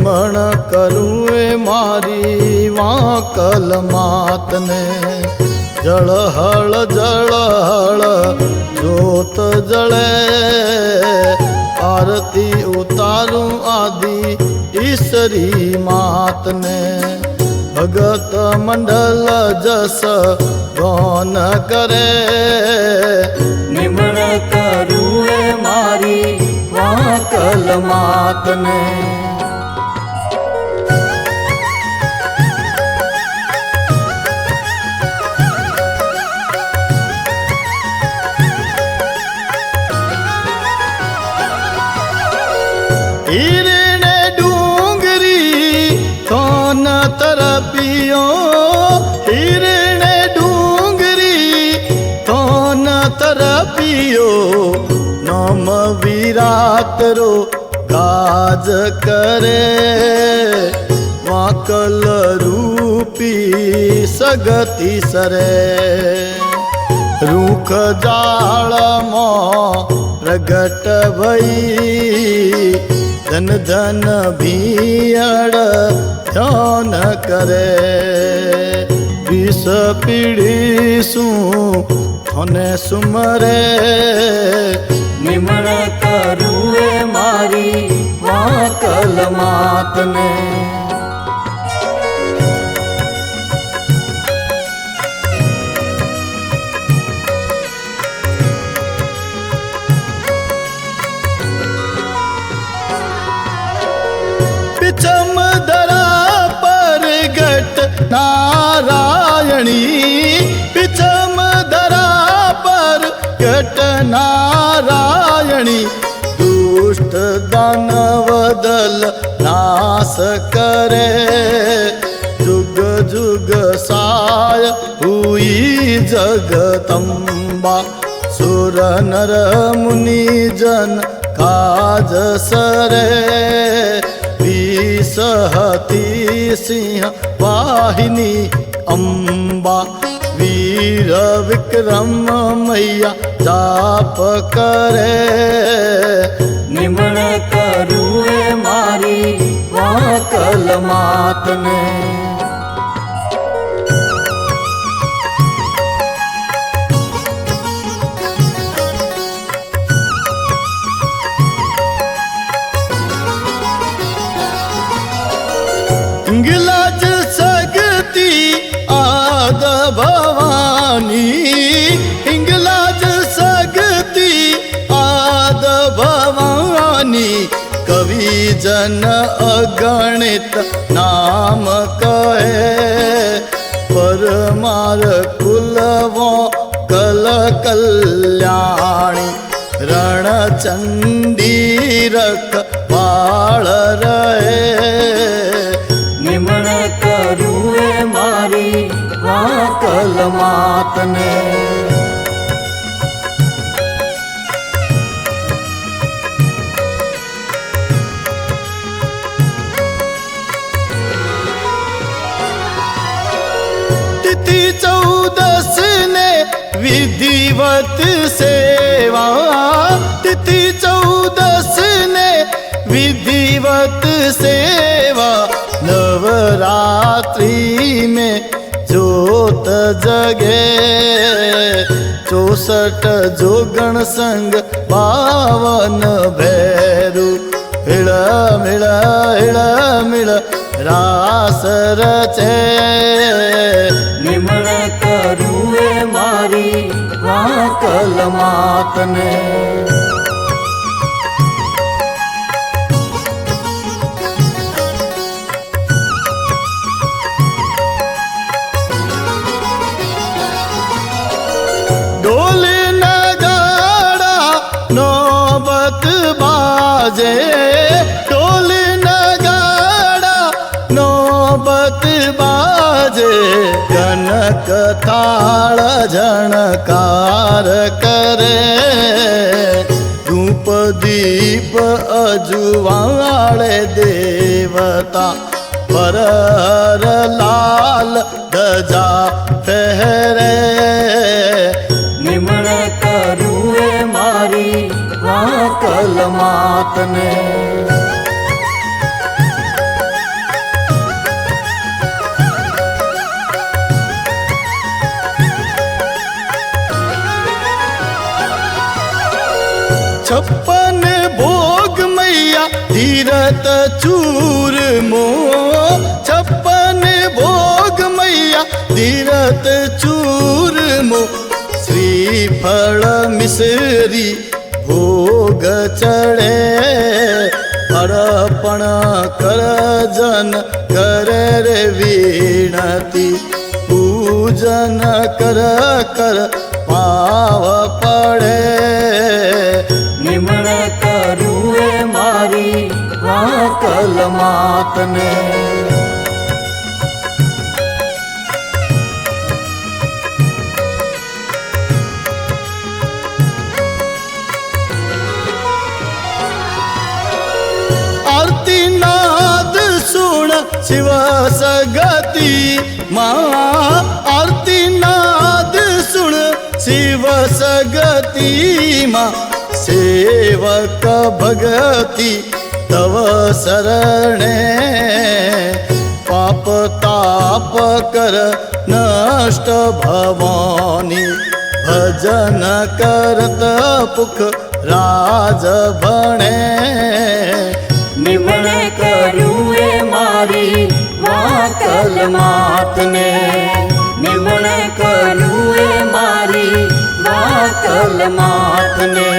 નિમણ કરું એ મારી વાંકલ માતને જળહળ જળહળ જોત જળે આરતી ઉતારું આદિ ઈશ્વરી માતને ભગત મંડલ જસ ગૌન કરે નિમણ કરું એ મારી વાંકલ માતને હીરને ડુંગરી કોન તરપિયો હીરને ડુંગરી કોન તરપિયો નમ વિરાતરો ગાજ કરે વાંકલ રૂપી સગતી સરે રૂખ જાળમાં પ્રગટ ભઈ ધન ધન ભીયડ ધ્યાન કરે વિષ પીડી શું થને સુમરે નિમણ કરું એ મારી વાંકલ માતને पिछम दरा पर गट नारायणी पिछम दरा पर गट नारायणी दुष्ट दानव दल नाश करे जुग जुग साय हुई जगदम्बा सुर नर मुनि जन काज सरे सहती सिंह वाहिनी अम्बा वीर विक्रम मैया जाप करे નિમણ કરું એ મારી વાંકલ માતને हिंगलाज सगती आद भवानी हिंगलाज सगती आद भवानी कवि जन अगणित नाम कहे परमार कुलवो कल कल्याणी रणचंडी रखवाळ रहे નિમણ કરું એ મારી વાંકલ માતને तिथि 14 ने विधिवत सेवा तिथि 14 ने विधिवत सेवा नवरात्रि में जोत जगे 64 जोगण संग 52 भैरू हिड़ मिड़ हिड़ मिड़ रास रचे નિમણ કરું એ મારી વાંકલ માતને ढोल नगाड़ा नौबत बाजे ढोल नगाड़ा नौबत बाजे कनक थाल झणकार करे धूप दीप अजुवाळे देवता पर लाल ध्वजा फहरे નિમણ કરું એ મારી વાંકલ માતને छप्पन भोग मैया धीरत चूरमो छप्पन भोग मैया धीरत चूरमो श्रीफल मिश्री भोग चढ़े अर्पण कर जन करे रे विनती पूजन कर कर पाव पड़े निमण करूँ ए मारी वाकल मात ने आरती नाद सुन शिव सगती माँ आरती नाद सुन शिव सगती माँ सेवक भगति तव शरणे पाप ताप कर नष्ट भवानी भजन करत पुख राज बने निमण करूँ ए मारी वाकल मात ने निमण करूँ ए मारी वाकल मात ने